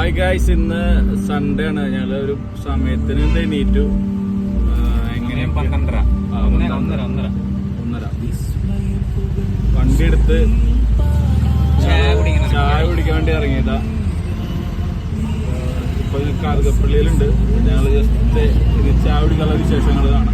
Hi guys, ഇന്ന് Sunday ആണ്. ഞങ്ങൾ ഒരു സമയത്തിന് എണീറ്റു. എങ്ങനെയാ 12:30 വണ്ടി എടുത്ത് ചായ കുടിക്കാൻ വേണ്ടി ഇറങ്ങിയതാ. ഇപ്പൊ കാർഗപ്പള്ളിയിലുണ്ട്. ഞങ്ങൾ ജസ്റ്റ് ചായ കുടിക്കാനുള്ള വിശേഷങ്ങൾ കാണാം.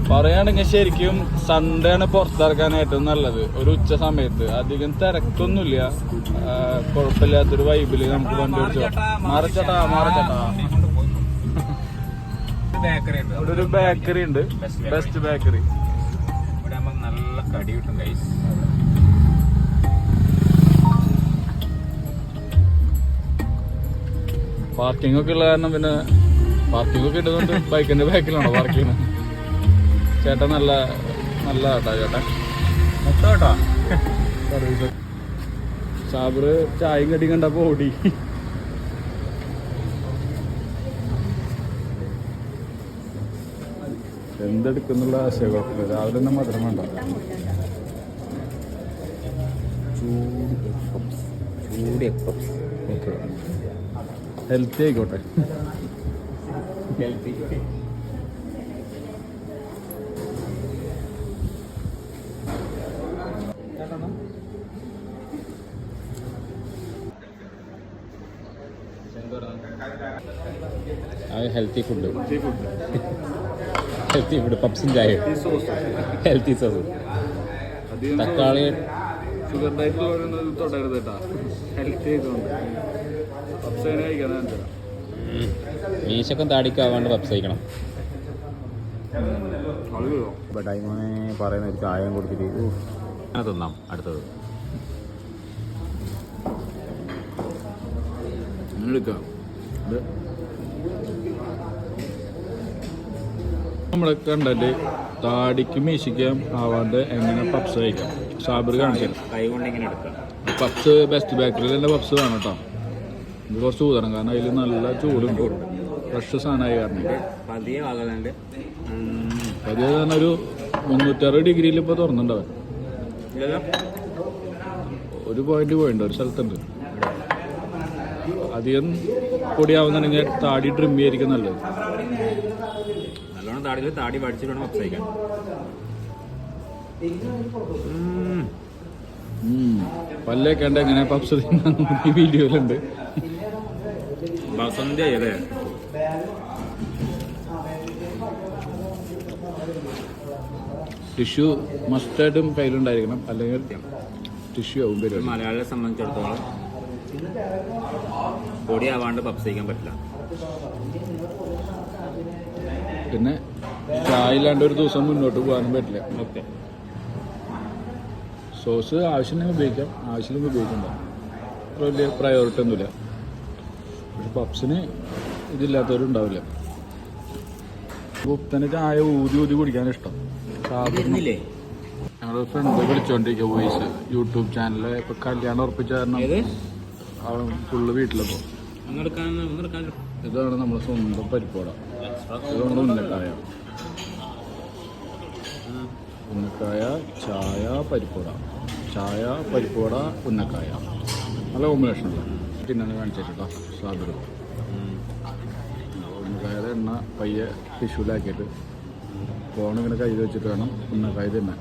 പറയുകയാണെങ്കിൽ ശരിക്കും സൺഡേ ആണ് പുറത്തിറക്കാൻ ഏറ്റവും നല്ലത്. ഒരു ഉച്ച സമയത്ത് അധികം തിരക്കൊന്നുമില്ല, കുഴപ്പമില്ലാത്തൊരു വൈബില് നമുക്ക് വണ്ടി ഓടിച്ചു. മാറച്ചട്ടാ ഇവിടെ ഒരു ബേക്കറി ഉണ്ട്, ബെസ്റ്റ് ബേക്കറി. നല്ല കടി കിട്ടും ഗൈസ്. പാർക്കിംഗ് ഒക്കെ ഉള്ള കാരണം പിന്നെ പാർക്കിംഗ് ഒക്കെ ഇടുന്നുണ്ട്. ബൈക്കിന്റെ ബാക്കിലാണോ പാർക്ക് ചെയ്യുന്നത്? ചേട്ടാ നല്ല നല്ല ചേട്ടാ മൊത്തം സാബറ് ചായയും കടി കണ്ടപ്പോ ഓടി. എന്തെടുക്കുന്നുള്ള ആശയ കുഴപ്പമില്ല. രാവിലെ തന്നെ മധുരം വേണ്ട. ഓക്കെ, ഹെൽത്തി ആയിക്കോട്ടെ. ഹെൽത്തി ഫുഡ് പപ്സും ചായ, ഹെൽത്തി സോസ്, തക്കാളി. ഷുഗർ ഡയറ്റ് പറയുന്നത് തുടരുത് കേട്ടാ. ഹെൽത്തി ആയതുകൊണ്ട് പപ്സ് എങ്ങനെ കഴിക്കാൻ മീശക്കും താടിക്കാവാണ്ട് പപ്സ് കഴിക്കണം. ടൈമോനെ പറയുന്ന ഒരു ചായം കൊടുത്തിട്ട് തിന്നാം. അടുത്തത് എടുക്കാം. നമ്മളെ കണ്ടിട്ട് താടിക്ക് മീശിക്കാൻ ആവാണ്ട് എങ്ങനെ പപ്സ് കഴിക്കാം സാബർ കാണിച്ചു. കൈ കൊണ്ട് ഇങ്ങനെ എടുക്കാം. പപ്സ് ബെസ്റ്റ് ബേക്കറിയിൽ തന്നെ പപ്സ് വേണം കേട്ടോ. ഇത് കുറച്ച് ചൂതണം, കാരണം അതിൽ നല്ല ചൂടുണ്ട്. ഫ്രഷ് സാധനമായി കാരണം പതിയെ ആകാണ്ട് പതിയെ തന്നെ ഒരു 360 ഡിഗ്രിയിൽ ഇപ്പോൾ തുറന്നുണ്ടാവും. ഒരു പോയിന്റ് ഒരു സ്ഥലത്തുണ്ട്. അധികം പൊടിയാവുന്നുണ്ടെങ്കിൽ താടി ട്രിം ചെയ്യായിരിക്കും നല്ലത്. നല്ലോണം താടി പഠിച്ചിട്ട് വേണം പപ്സ് കഴിക്കാൻ. പല്ലേക്കണ്ട എങ്ങനെ പപ്സ് തിന്നാൻ ഈ വീഡിയോയിലുണ്ട്. സന്ധ്യയല്ലേ ടിഷ്യൂ മസ്റ്റായിട്ടും കയ്യിലുണ്ടായിരിക്കണം, അല്ലെങ്കിൽ ടിഷ്യൂ ആവും പരിപാടി. മലയാളികളെ സംബന്ധിച്ചിടത്തോളം പൊടിയാവാണ്ട് പപ്സ് കഴിക്കാൻ പറ്റില്ല. പിന്നെ ചായയില്ലാണ്ട് ഒരു ദിവസം മുന്നോട്ട് പോകാനും പറ്റില്ല. ഓക്കെ, സോസ് ആവശ്യമുണ്ടെങ്കിൽ ഉപയോഗിക്കാം, ആവശ്യമില്ലെങ്കിൽ ഉപയോഗിക്കണ്ട. വലിയ പ്രയോറിറ്റി ഒന്നുമില്ല. പക്ഷെ പപ്സിന് ഇതില്ലാത്തവരുണ്ടാവില്ല. തന്നെ ചായ ഊതി കുടിക്കാൻ ഇഷ്ടം. സാധാരണയില്ലേ ഞങ്ങളുടെ ഫ്രണ്ട് വിളിച്ചോണ്ടിരിക്കുക വോയിസ് യൂട്യൂബ് ചാനല്. ഇപ്പൊ കല്യാണം ഉറപ്പിച്ച കാരണം അവൻ ഫുള്ള് വീട്ടിലപ്പോ. ഇതാണ് നമ്മുടെ സ്വന്തം പരിപ്പോട. ഇതാണ് ഉന്നക്കായ, ചായ പരിപ്പോട ഉന്നക്കായ. നല്ല കോമ്പിനേഷനുള്ള തിന്നാണ് കാണിച്ചിട്ടോ സാബർ. ഉന്നക്കായുടെ എണ്ണ പയ്യെ ടിഷ്യൂലാക്കിയിട്ട് ഫോണിങ്ങനെ കയ്യിൽ വെച്ചിട്ട് വേണം ഉന്നക്കായ തിന്നാൻ.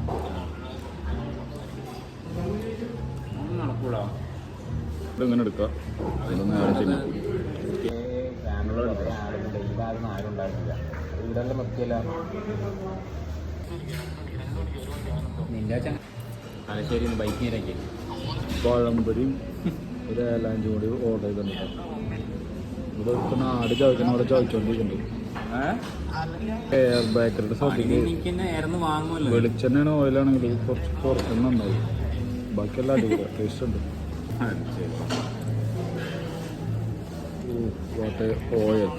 ഇതിങ്ങനെ എടുക്കുക, ഇവിടെ നേരെ തിന്നാം. തലശ്ശേരി ബൈക്കിനിടയ്ക്ക് പഴംപൊരിയും ഒരു ഏലാഞ്ചും കൂടി ഓർഡർ ചെയ്തിട്ടുണ്ട്. ഇവിടെ ഇപ്പം നാട് ചോദിക്കണം, അവിടെ ചോദിച്ചോണ്ടിരിക്കുന്നുണ്ട്. എയർ ബേക്കറിയുടെ വെളിച്ചെണ്ണയാണ് ഓയിലാണെങ്കിൽ കുറച്ച് പുറത്തുനിന്ന് നന്നായി. ബാക്കിയെല്ലാം അടിപൊളി ടേസ്റ്റ് ഉണ്ട്. ഓയിൽ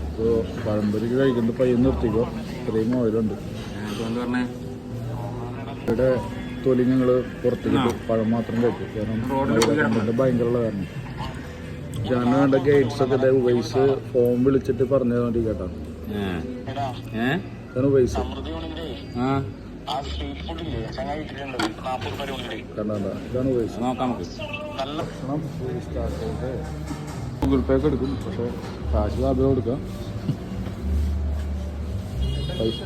ഇപ്പോൾ പഴംപൊരിക്ക് കഴിക്കുന്നത് പയ്യൻ നിർത്തിക്കോ, ഇത്രയും ഓയിലുണ്ട്. ഇവിടെ തൊലി ഞങ്ങൾ പുറത്തേക്ക് പഴം മാത്രം കഴിക്കും, കാരണം ഭയങ്കരമുള്ള കാരണം. ഞാൻ വേണ്ട ഗൈഡ്സ് ഒക്കെ വൈസ് ഫോം വിളിച്ചിട്ട് പറഞ്ഞു തന്നിട്ട് കേട്ടോ. ഇതാണ് പൈസ. ഇതാണ് പൈസ. നോക്കാം നമുക്ക്. ഗൂഗിൾ പേ ഒക്കെ എടുക്കും, പക്ഷെ കാശ് ലാഭം കൊടുക്കാം.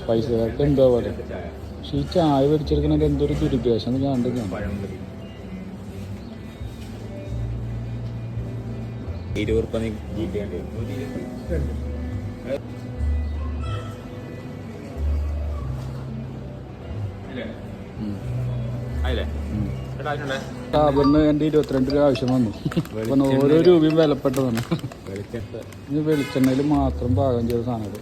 പൈസ എന്താ പോലെ. പക്ഷെ ഈ ചായ മേടിച്ചെടുക്കണത് എന്തൊരു ദുരുദ്ദേശം കണ്ടു ഞാൻ. 20 രൂപ GP ഉണ്ട്. സാബറിന് എൻ്റെ 22 രൂപ ആവശ്യം വന്നു. അപ്പം ഓരോ രൂപയും വിലപ്പെട്ടതാണ്. ഇനി വെളിച്ചെണ്ണയിൽ മാത്രം പാകം ചെയ്ത സാധനങ്ങൾ.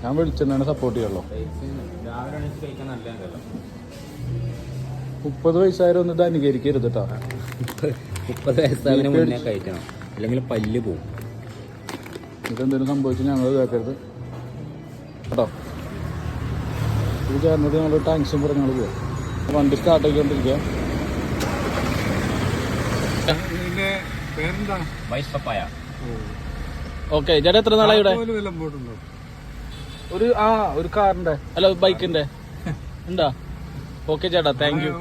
ഞാൻ വെളിച്ചെണ്ണ സപ്പോർട്ട് ചെയ്യല്ലോ. 30 വയസ്സായാലും ഒന്നും ഇത് അനുകരിക്കരുത് കേട്ടോ. 30 വയസ്സാവിന് മുന്നേ കഴിക്കണം, അല്ലെങ്കിൽ പല്ല് പോവും. ഇതെന്തെങ്കിലും സംഭവിച്ചു ഞങ്ങൾ കേൾക്കരുത് കേട്ടോ. ഇത് ചേർന്നിട്ട് ഞങ്ങൾ ടാങ്ക്സും പറഞ്ഞ് ഞങ്ങൾ പോവാം. വണ്ടി സ്റ്റാർട്ട് ആക്കിക്കൊണ്ടിരിക്കുക. ഓക്കെ ചേട്ടാ, എത്ര നാളായി ഇവിടെ? ഒരു കാറിന്റെ അല്ല ബൈക്കിന്റെ ഉണ്ടാ? ഓക്കെ ചേട്ടാ, താങ്ക് യു.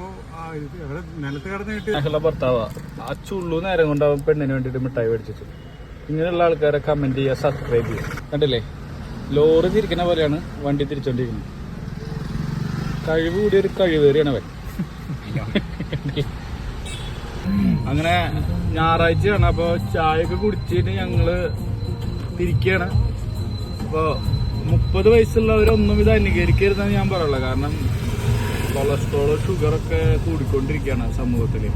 ഭർത്താവാ ആ ചുള്ളു നേരം കൊണ്ട് അവൻ പെണ്ണിന് വേണ്ടിട്ട് മിഠായി മേടിച്ചിട്ട്. ഇങ്ങനെയുള്ള ആൾക്കാരെ കമന്റ് ചെയ്യുക, സബ്സ്ക്രൈബ് ചെയ്യുക. കണ്ടില്ലേ, ലോറി തിരിക്കുന്ന പോലെയാണ് വണ്ടി തിരിച്ചോണ്ടിരിക്കുന്നത്. കഴിവ് കൂടി ഒരു കഴിവേറിയാണ് അവൻ. അങ്ങനെ ഞായറാഴ്ചയാണ്, അപ്പൊ ചായയൊക്കെ കുടിച്ചിട്ട് ഞങ്ങള് തിരിക്കുകയാണ്. അപ്പൊ 30 വയസ്സുള്ളവരൊന്നും ഇത് അനുകരിക്കരുതെന്ന് ഞാൻ പറയുള്ളൂ. കാരണം കൊളസ്ട്രോള് ഷുഗറൊക്കെ കൂടിക്കൊണ്ടിരിക്കുകയാണ് സമൂഹത്തില്.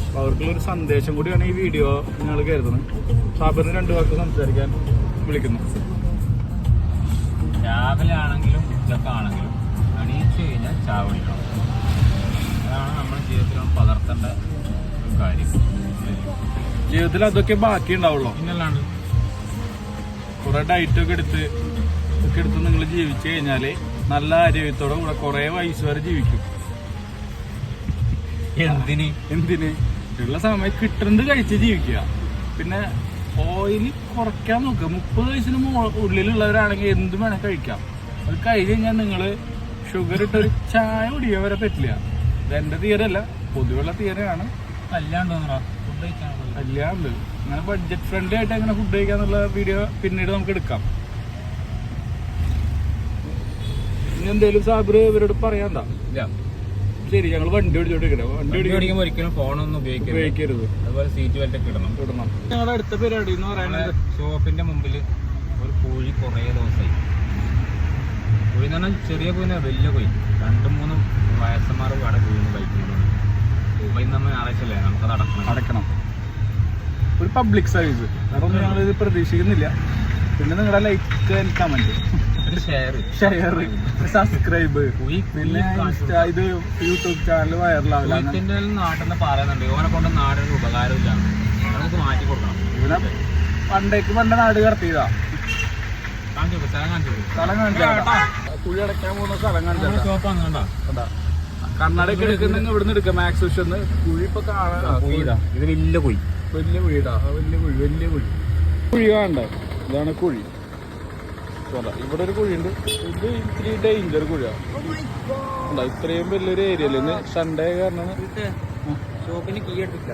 അപ്പൊ അവർക്കുള്ളൊരു സന്ദേശം കൂടിയാണ് ഈ വീഡിയോ ഞങ്ങൾ കരുതുന്നത്. സാബറിന് 2 വാക്ക് സംസാരിക്കാൻ വിളിക്കുന്നു. രാവിലെ ആണെങ്കിലും ഉച്ചക്കാണെങ്കിലും എണീച്ച് കഴിഞ്ഞാൽ ചായ കുടിക്കണം. അതാണ് നമ്മുടെ ജീവിതത്തിൽ പകർത്തേണ്ട ഒരു കാര്യം. ജീവിതത്തിൽ അതൊക്കെ ബാക്കി ഉണ്ടാവുള്ളൂ. പിന്നല്ലാണ്ട് കുറെ ഡയറ്റൊക്കെ എടുത്ത് നിങ്ങൾ ജീവിച്ചു കഴിഞ്ഞാല് നല്ല ആരോഗ്യത്തോടെ കൂടെ കുറെ വയസ്സ് വരെ ജീവിക്കും. എന്തിന് ഉള്ള സമയം കിട്ടുന്നത് കഴിച്ച് ജീവിക്കുക. പിന്നെ ഓയില് കുറയ്ക്കാൻ നോക്കുക. 30 വയസ്സിന് ഉള്ളിലുള്ളവരാണെങ്കിൽ എന്തും വേണേൽ കഴിക്കാം. അത് കഴിഞ്ഞ് കഴിഞ്ഞാൽ നിങ്ങള് ഷുഗർ ഇട്ടൊരു ചായ കുടിക്കാൻ വരെ പറ്റില്ല. ഇതെന്റെ തീരല്ല, പൊതുവെയുള്ള തീരയാണ്. അല്ലാണ്ട് അങ്ങനെ ബഡ്ജറ്റ് ഫ്രണ്ട്ലി ആയിട്ട് എങ്ങനെ ഫുഡ് കഴിക്കാന്നുള്ള വീഡിയോ പിന്നീട് നമുക്ക് എടുക്കാം. ഇനി എന്തേലും സാബിറ് ഇവരോട് പറയാണ്ടാ? ശരി, ഞങ്ങൾ വണ്ടി ഓടിച്ചോണ്ടിരിക്കട്ടെ. വണ്ടി ഓടിക്കുമ്പോൾ ഒരിക്കലും ഫോണൊന്നും ഉപയോഗിക്കരുത്. അതുപോലെ സീറ്റ് ബെൽറ്റ് ഒക്കെ ഇടണം. ഞങ്ങളുടെ അടുത്ത പരിപാടി എന്ന് പറയുന്നത് ഷോപ്പിന്റെ മുമ്പിൽ ഒരു കോഴി കുറേ ദിവസമായി. കോഴി എന്ന് പറഞ്ഞാൽ ചെറിയ കോഴിനെ, വലിയ കോഴി 2-3 വയസ്സന്മാർ അവിടെ വീണ് ബൈക്കിൽ. ദുബായി നമ്മൾ ആവശ്യമല്ലേ, നമുക്കത് അടക്കണം. ഒരു പബ്ലിക് സർവീസ്, അതൊന്നും ഞങ്ങളിത് പ്രതീക്ഷിക്കുന്നില്ല. പിന്നെ നിങ്ങളുടെ like and comment, share, subscribe, പിന്നെ ഇത് യൂട്യൂബ് ചാനൽ വൈറലാവില്ല. നാട്ടിൽ നിന്ന് പറയുന്നുണ്ട് ഓനെ കൊണ്ട് നാടിന് ഉപകാരമില്ല, നമുക്ക് മാറ്റി കൊടുക്കണം. ഇവിടെ പണ്ട് നാട് കടത്തിയതാ. സ്ഥലം കാണിച്ചാ കുഴി അടയ്ക്കാൻ പോകുന്ന സ്ഥലം കാണിച്ചാ. കർണാടക എടുക്കുന്നെങ്കിൽ ഇവിടുന്ന് എടുക്കാം. മാക്സ് വിഷന്ന് കുഴി ഇപ്പൊ കാണാം. ഇത് വലിയ കുഴി, വലിയ കുഴിടാ. വലിയ കുഴി കാണണ്ടേ? ഇതാണ് കുഴി. ഇവിടെ ഒരു കുഴിയുണ്ട്. ഇത് ഇത്തിരി ഡേഞ്ചർ കുഴിയാ. ഇത്രയും വലിയൊരു ഏരിയയിൽ ഇന്ന് സൺഡേ കാരണം ഷോപ്പിന്റെ കീ എടുത്തില്ല.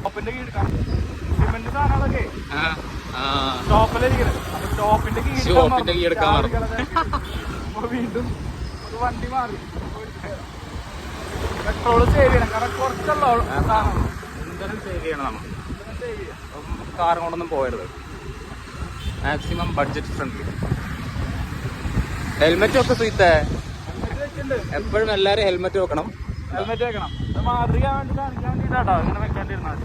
ഷോപ്പിന്റെ കീ എടുക്കാൻ വീണ്ടും വണ്ടി മാറി പെട്രോൾ സേവ് ചെയ്യണം. കാരണം കുറച്ചുള്ള എന്തായാലും സേവ് ചെയ്യണം. നമ്മൾ കാർ കൊണ്ടൊന്നും പോകരുത്. Maximum budget friendly. ഹെൽമെറ്റ് ഒക്കെ സീറ്റ് എപ്പോഴും എല്ലാവരും ഹെൽമെറ്റ് വെക്കണം. ഹെൽമെറ്റ് വെക്കണം. മാതൃക വേണ്ടി കാണിക്കാൻ വേണ്ടിട്ടാട്ടോ ഇങ്ങനെ വെക്കാണ്ടിരുന്നാൽ.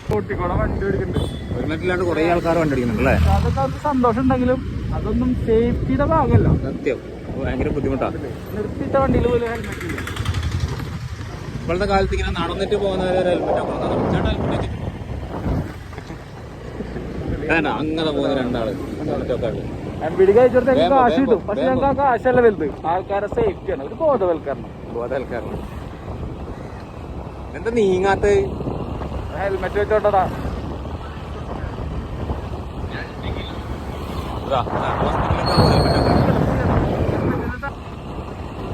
കോട്ടിക്കോടെ വണ്ടി ഓടിക്കുന്നുണ്ട്. ഹെൽമെറ്റ് ഇല്ലാണ്ട് കുറെ ആൾക്കാർ വണ്ടി ഓടിക്കുന്നുണ്ട് അല്ലേ? അതൊക്കെ അവർക്ക് സന്തോഷം ഉണ്ടെങ്കിലും അതൊന്നും സേഫ്റ്റിയുടെ ഭാഗമല്ല. സത്യം ഭയങ്കര ബുദ്ധിമുട്ടാണ്. നിർത്തിയിട്ട വണ്ടിയിൽ പോലും ഹെൽമെറ്റ് ഇല്ല. ഇപ്പോഴത്തെ കാലത്ത് ഇങ്ങനെ നടന്നിട്ട് പോകുന്നവരെ ഹെൽമെറ്റ് അങ്ങനെ പോകുന്ന 2 ആള് എംപിടി കഴിച്ചെടുത്ത് ഞങ്ങൾക്ക് കാശ് കിട്ടും. പക്ഷെ ഞങ്ങൾക്ക് ആ കാശല്ല വലുത്, ആൾക്കാരെ സേഫ്റ്റിയാണ്. ഒരു ബോധവൽക്കരണം. എന്താ നീങ്ങാത്ത? ഹെൽമെറ്റ് വെച്ചോട്ടടാ.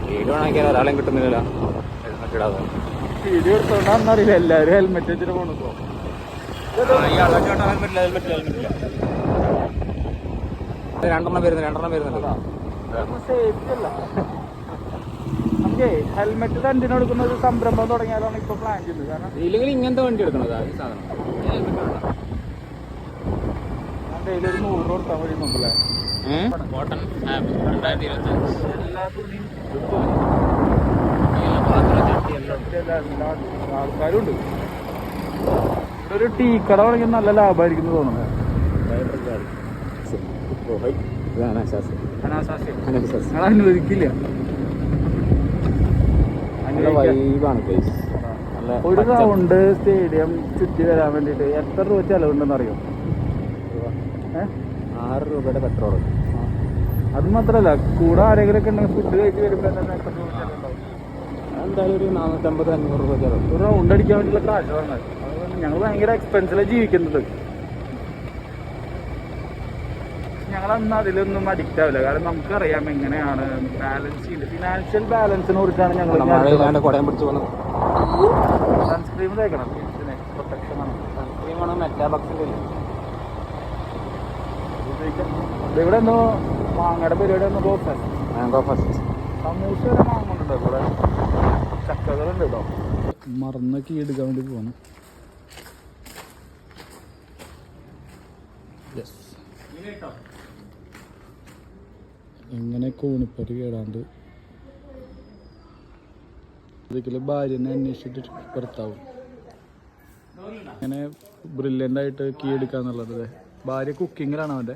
വീഡിയോ ആണെങ്കിൽ ഒരാളെയും കിട്ടുന്നില്ലല്ലോ ഹെൽമെറ്റ് ഇടാതെ. വീഡിയോ എടുത്തോണ്ടാന്നറിയില്ല, എല്ലാവരും ഹെൽമെറ്റ് വെച്ചിട്ട് പോണിപ്പോ. രണ്ടെണ്ണം വരുന്നുണ്ട്. സേഫ്റ്റി അല്ല. നമുക്ക് ഹെൽമെറ്റ് റെന്റിന് കൊടുക്കുന്ന ഒരു സംരംഭം തുടങ്ങിയാലാണ് ഇപ്പൊ പ്ലാൻ ചെയ്യുന്നത്. കാരണം ഇല്ലെങ്കിൽ ഇങ്ങനത്തെ വണ്ടി എടുക്കണത് ഈ സാധനം ഞാൻ ഡെയിലി ഒരു 100 രൂപ കൊടുത്താൽ മതി നോക്കില്ലേ. കോട്ടൺ ഹാബ് 2025 എല്ലാ തുണിയും ആൾക്കാരും ഉണ്ട്. ഇവിടെ ഒരു ടീ കട തുടങ്ങി നല്ല ലാഭമായിരിക്കും തോന്നുന്നത്. ഞങ്ങൾ അനുവദിക്കില്ല. ഒരു റൗണ്ട് സ്റ്റേഡിയം ചുറ്റി വരാൻ വേണ്ടിട്ട് എത്ര രൂപ ചെലവുണ്ടെന്ന് അറിയോ? 6 രൂപയുടെ പെട്രോൾ. അത് മാത്രല്ല, കൂടെ ആരെങ്കിലും ഒക്കെ ഉണ്ടെങ്കിൽ ഫുഡ് കഴിച്ച് വരുമ്പോ എത്ര രൂപ ചെലവുണ്ടാവും? എന്തായാലും ഒരു 450-500 രൂപ ചെലവ്. ഒരു റൗണ്ട് അടിക്കാൻ വേണ്ടിയുള്ള കാശ് വേണം. ഞങ്ങൾ ഭയങ്കര എക്സ്പെൻസിലാണ് ജീവിക്കുന്നത്. ഞങ്ങൾ അന്ന് അതിലൊന്നും അഡിക്റ്റ് ആവില്ല. കാരണം നമുക്കറിയാം എങ്ങനെയാണ് ബാലൻസ് ചെയ്യുന്നത്. ഫിനാൻഷ്യൽ ബാലൻസിനെ കുറിച്ചാണ് ഞങ്ങൾ സൺസ്ക്രീം തേക്കണം. പ്രൊട്ടക്ഷൻ ആണ്. സൺസ്ക്രീമാണ് മെറ്റാബക്സിന്റെ. ഇവിടെ എന്തോ മാങ്ങയുടെ പരിപാടി ഒന്ന് മാംഗോ ഫസ്റ്റ് സമൂസ വരെ മാങ്ങുന്നുണ്ടോ? ഇവിടെ ചക്കകളുണ്ട് കേട്ടോ. മറന്ന കീ എടുക്കാൻ വേണ്ടി പോകണം. എങ്ങനെ കൂണിപ്പരി കേടാണ്ട് ഒരിക്കലും ഭാര്യനെ അന്വേഷിച്ചിട്ട് ഭർത്താവും അങ്ങനെ ബ്രില്യൻ്റ് ആയിട്ട് കീ എടുക്കാന്നുള്ളത്. ഭാര്യ കുക്കിങ്ങിലാണ് അവൻ്റെ.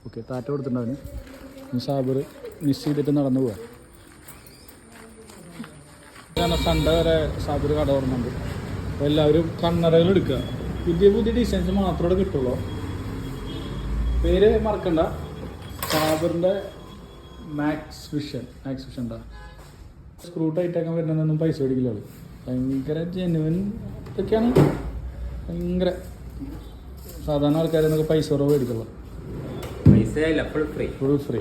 ഓക്കെ, താറ്റ കൊടുത്തിട്ടുണ്ട് അവന്. സാബർ മിസ് ചെയ്തിട്ട് നടന്നു പോവാ. സൺഡേ വരെ സാബർ കട തുറന്നുണ്ട്. അപ്പോൾ എല്ലാവരും കണ്ണടകൾ എടുക്കുക. പുതിയ പുതിയ ഡിസൈൻസ് മാത്രമേ കിട്ടുള്ളൂ. പേര് മറക്കണ്ട, സാബറിൻ്റെ മാക്സ് വിഷൻ ഉണ്ടാ. സ്ക്രൂ ടൈറ്റാക്കാൻ വരുന്നതൊന്നും പൈസ മേടിക്കില്ല. ഭയങ്കര ജെനുവൻ ഇതൊക്കെയാണ്. ഭയങ്കര സാധാരണ ആൾക്കാരെന്നൊക്കെ പൈസ കുറവ് മേടിക്കുള്ളൂ. പൈസ ഫുൾ ഫ്രീ.